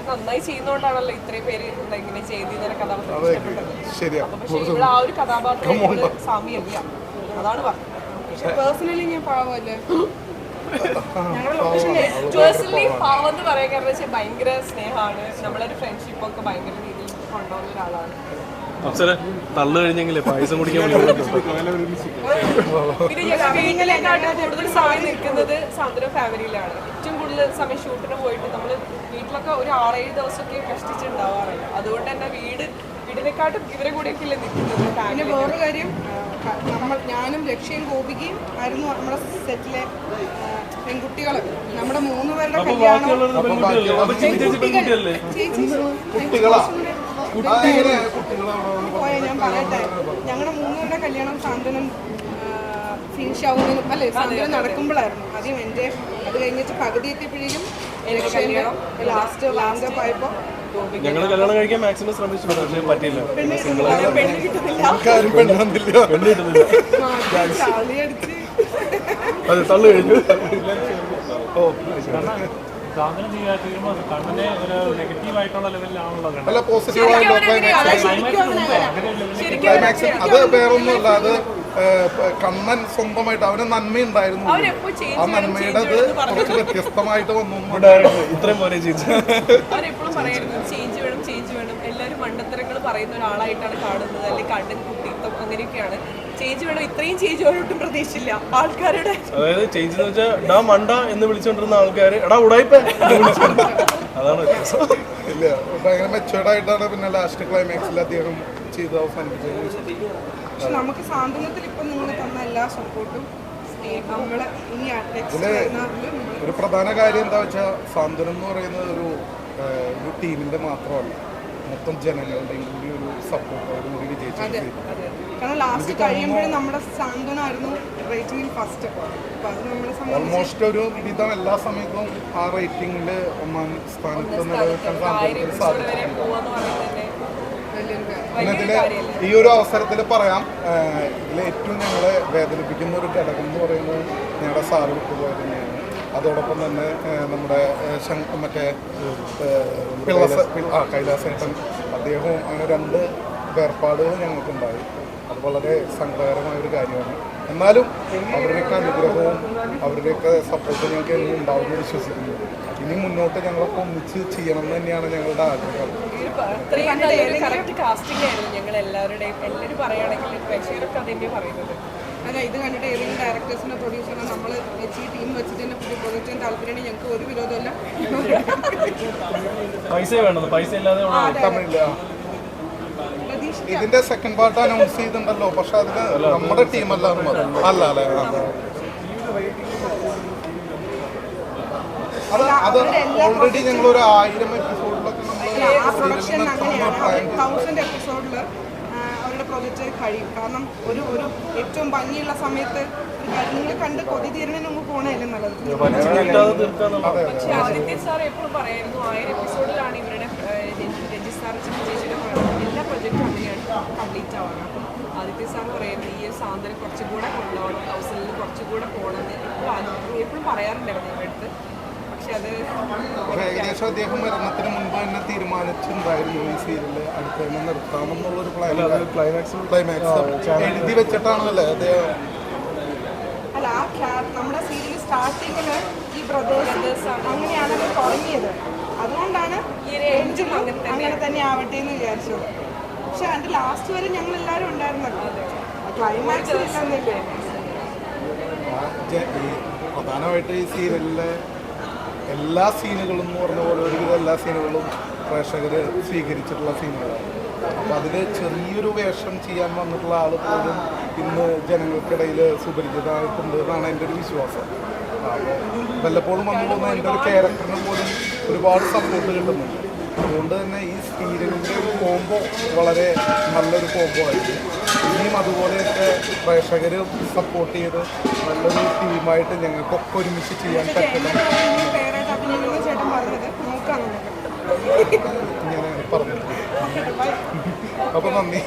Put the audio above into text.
നന്നായി ചെയ്യുന്നോണ്ടാണല്ലോ ഇത്രയും പേര് ഇങ്ങനെ ചെയ്തിരുന്ന കഥാപാത്രം ഇഷ്ടപ്പെട്ടത്. പക്ഷെ ഇവിടെ ആ ഒരു കഥാപാത്രം സാമ്യല്ല, അതാണ് പറഞ്ഞത്. പേഴ്സണലി ഞാൻ പാവല്ലേ, പേഴ്സണലി പാവം എന്ന് പറയാൻ കാരണം വെച്ചാൽ ഭയങ്കര സ്നേഹമാണ്, നമ്മളൊരു ഫ്രണ്ട്ഷിപ്പ് ഒക്കെ ഭയങ്കര രീതിയിൽ കൊണ്ടുപോകുന്ന ഒരാളാണ്. തള്ളു കഴിഞ്ഞെങ്കിലേ പായസം കുടിക്കാൻ പിന്നെ ഞങ്ങൾ വീട്ടിലേക്കാട്ട് കൂടുതൽ സമയം നിൽക്കുന്നത് സാന്ത്വനം ഫാമിലിയിലാണ്. ഏറ്റവും കൂടുതൽ സമയം ഷൂട്ടിന് പോയിട്ട് നമ്മൾ വീട്ടിലൊക്കെ ഒരു 6-7 ദിവസമൊക്കെ കഷ്ടിച്ചുണ്ടാവാറുണ്ട്. അതുകൊണ്ട് തന്നെ വീടിനെക്കാട്ടും ഇവരെ കൂടെയൊക്കെ ഇല്ല നിൽക്കുന്നത്. പിന്നെ വേറൊരു കാര്യം, ഞാനും ലക്ഷ്യയും ഗോപികയും ആയിരുന്നു നമ്മുടെ സെറ്റിലെ പെൺകുട്ടികൾ. നമ്മുടെ 3 പേരുടെ കല്യാണം പോയാൽ ഞാൻ പറയട്ടെ, ഞങ്ങളുടെ 3 പേരുടെ കല്യാണം സാന്ത്വനം ഫിനിഷ് ആവുന്നതിനും അല്ലേ സാന്ത്വനം നടക്കുമ്പോഴായിരുന്നു. ആദ്യം എൻ്റെ, അത് കഴിഞ്ഞിട്ട് പകുതി എത്തിയപ്പോഴേക്കും ലാസ്റ്റ് ലാൻഡപ്പ് ആയപ്പോൾ ഞങ്ങള് കല്യാണം കഴിക്കാൻ മാക്സിമം ശ്രമിച്ചു, പക്ഷേ പറ്റിയില്ല. അതെ, തള്ളു കഴിഞ്ഞു. അല്ല, പോസിറ്റീവായിട്ടുള്ള ക്ലൈമാക്സ് അത് വേറൊന്നുമല്ല. അത് കണ്ണൻ സ്വന്തമായിട്ട് അവന് നന്മയുണ്ടായിരുന്നു, ആ നന്മയുടെ കുറച്ച് വ്യത്യസ്തമായിട്ട് വന്നു. ഇത്രയും പോലെ അവരെപ്പോഴും പറയായിരുന്നു ചേഞ്ച് വേണം, ചേഞ്ച് വേണം. എല്ലാവരും മണ്ടത്തരങ്ങൾ പറയുന്ന ഒരാളായിട്ടാണ് കാണുന്നത്, അല്ലെങ്കിൽ കണ്ണൻ കുട്ടിത്തം അങ്ങനെയൊക്കെയാണ്. ചേഞ്ച് വേണം, ഇത്രയും ചേഞ്ച് ഒട്ടും പ്രതീക്ഷിച്ചില്ല ആൾക്കാരുടെ. അതായത് ചേഞ്ച് എന്ന് വെച്ചാൽ ഡാ മണ്ട എന്ന് വിളിച്ചോണ്ടിരുന്ന ആൾക്കാര് എടാ ഉടായിപ്പ അതാണ് വ്യത്യാസം. ഇല്ല, ഭയങ്കര മെച്ചുവേർഡ് ആയിട്ടാണ് പിന്നെ ലാസ്റ്റ് ക്ലൈമാക്സിൽ അദ്ദേഹം ചെയ്ത് അവസാനിപ്പിച്ചത്. പക്ഷെ നമുക്ക് സാന്ത്വനത്തിൽ ഇപ്പൊ നിങ്ങൾ തന്ന എല്ലാ സപ്പോർട്ടും നമ്മള് ഇനി ഒരു പ്രധാന കാര്യം എന്താ വെച്ചാൽ സാന്ത്വനം എന്ന് പറയുന്നത് ഒരു ടീമിന്റെ മാത്രമല്ല, മൊത്തം ജനങ്ങളുടെയും കൂടി ഒരു സപ്പോർട്ടോട് കൂടി വിജയിച്ചു. കാരണം ലാസ്റ്റ് കഴിയുമ്പോഴും നമ്മുടെ സാന്ത്വനമായിരുന്നു റേറ്റിംഗിൽ ഫസ്റ്റ്. ഓൾമോസ്റ്റ് ഒരു വിധം എല്ലാ സമയത്തും ആ റേറ്റിംഗില് 1ാം സ്ഥാനത്ത് നിലനിൽക്കാൻ സാന്ത്വനത്തിന് സാധിച്ചു. പിന്നെ ഇതില് ഈ ഒരു അവസരത്തിൽ പറയാം, ഇതിൽ ഏറ്റവും ഞങ്ങളെ വേദനിപ്പിക്കുന്ന ഒരു ഘടകം എന്ന് പറയുന്നത് ഞങ്ങളുടെ സാറ് വിട്ടുപോയത് തന്നെയാണ്. അതോടൊപ്പം തന്നെ നമ്മുടെ മറ്റേ കൈലാസേട്ടൻ, അദ്ദേഹവും അങ്ങനെ 2 വേർപാടുകൾ ഞങ്ങൾക്കുണ്ടായി. അത് വളരെ സങ്കടകരമായൊരു കാര്യമാണ്. എന്നാലും അവരുടെയൊക്കെ അനുഗ്രഹവും അവരുടെയൊക്കെ സപ്പോർട്ടും ഞങ്ങൾക്ക് എന്നും ഉണ്ടാവുമെന്ന് വിശ്വസിക്കുന്നു. ഇനി മുന്നോട്ട് ഞങ്ങളൊക്കെ ഒന്നിച്ച് ചെയ്യണം എന്ന് തന്നെയാണ് ഞങ്ങളുടെ ആഗ്രഹം. എല്ലാവരും പറയുകയാണെങ്കിൽ പ്രേക്ഷകരൊക്കെ അതെന്നെ പറയുന്നത്. അല്ല, ഇത് കണ്ടിട്ട് ഏതെങ്കിലും ഡയറക്ടേഴ്സിനോ പ്രൊഡ്യൂസറിനോ നമ്മൾ ഈ ടീം വെച്ചിട്ട് തന്നെ പുതിയ പ്രൊജക്റ്റ് ചെയ്യാൻ താല്പര്യമാണ്. ഞങ്ങൾക്ക് ഒരു വിരോധമല്ല. പൈസ വേണ്ടത്, പൈസ ഇല്ലാതെ തമിഴില്ല. ഇതിന്റെ സെക്കൻഡ് പാർട്ട് അനൗൺസ് ചെയ്തിട്ടുണ്ടല്ലോ, പക്ഷെ അതിന് നമ്മുടെ ടീമല്ല അല്ല അല്ലേ? അത് ഓൾറെഡി ഞങ്ങൾ ഒരു 1000 എപ്പിസോഡിലൊക്കെ പ്രൊഡക്ഷൻ അങ്ങനെയാണ്. 1000 എപ്പിസോഡിൽ അവരുടെ പ്രൊജക്റ്റ് കഴിയും. കാരണം ഒരു ഏറ്റവും ഭംഗിയുള്ള സമയത്ത് നിങ്ങൾ കണ്ട് കൊതി തീരണതിന് മുമ്പ് പോകണല്ലേ നല്ലത്. പക്ഷെ ആദിത്യ സാർ എപ്പോഴും പറയായിരുന്നു 1000 എപ്പിസോഡിലാണ് ഇവരുടെ രഞ്ജി സാർ ചേച്ചിയുടെ എല്ലാ പ്രൊജക്റ്റും അങ്ങനെയാണ് കംപ്ലീറ്റ് ആവാറ്. അപ്പം ആദിത്യ സാർ പറയുന്നത് ഈ ഒരു സാന്ത്വനം കുറച്ചുകൂടെ കൊണ്ടുപോകണം, 1000 കുറച്ചുകൂടെ പോകണമെന്ന് എപ്പോഴും പറയാറുണ്ടായിരുന്നു ഞങ്ങളുടെ അടുത്ത്. ഏകദേശം അദ്ദേഹം മരണത്തിന് മുൻപ് തന്നെ തീരുമാനിച്ചിട്ടുണ്ടായിരുന്നു ഈ സീരിയല് അടുത്ത് തന്നെ നിർത്താമെന്നുള്ളൊരു ക്ലൈമാക്സ് എഴുതി വെച്ചിട്ടാണല്ലേ അദ്ദേഹം. അല്ല, നമ്മുടെ സീരിയൽ സ്റ്റാർട്ടിങ്ങില് ഈ ബ്രദേഴ്സ് അങ്ങനെയാണ് തുടങ്ങിയത്. അതുകൊണ്ടാണ് അങ്ങനെ തന്നെ ആവട്ടെ എന്ന് വിചാരിച്ചത്. പക്ഷെ അതിന്റെ ലാസ്റ്റ് വരെ ഞങ്ങൾ എല്ലാവരും ഉണ്ടായിരുന്നല്ലോ. ക്ലൈമാക്സ് പ്രധാനമായിട്ട് ഈ സീരിയലിലെ എല്ലാ സീനുകളും എന്ന് പറഞ്ഞ പോലെ ഒരുവിധ എല്ലാ സീനുകളും പ്രേക്ഷകർ സ്വീകരിച്ചിട്ടുള്ള സീനുകളാണ്. അപ്പോൾ അതിൽ ചെറിയൊരു വേഷം ചെയ്യാൻ വന്നിട്ടുള്ള ആൾ പോലും ഇന്ന് ജനങ്ങൾക്കിടയിൽ സുപരിചിതമായിട്ടുണ്ട് എന്നാണ് എൻ്റെ ഒരു വിശ്വാസം. അപ്പോൾ വല്ലപ്പോഴും വന്നു പോകുന്ന എൻ്റെ ഒരു ക്യാരക്ടറിന് പോലും ഒരുപാട് സപ്പോർട്ട് കിട്ടുന്നുണ്ട്. അതുകൊണ്ട് തന്നെ ഈ സീരിയലിൻ്റെ ഒരു കോംബോ വളരെ നല്ലൊരു കോംബോ ആയിരുന്നു. ഇനിയും അതുപോലെയൊക്കെ പ്രേക്ഷകർ സപ്പോർട്ട് ചെയ്ത് നല്ലൊരു ടീമായിട്ട് ഞങ്ങൾക്കൊക്കെ ഒരുമിച്ച് ചെയ്യാൻ പറ്റണം ഇങ്ങനെ പറഞ്ഞിട്ടുണ്ട്. അപ്പോൾ നന്ദി.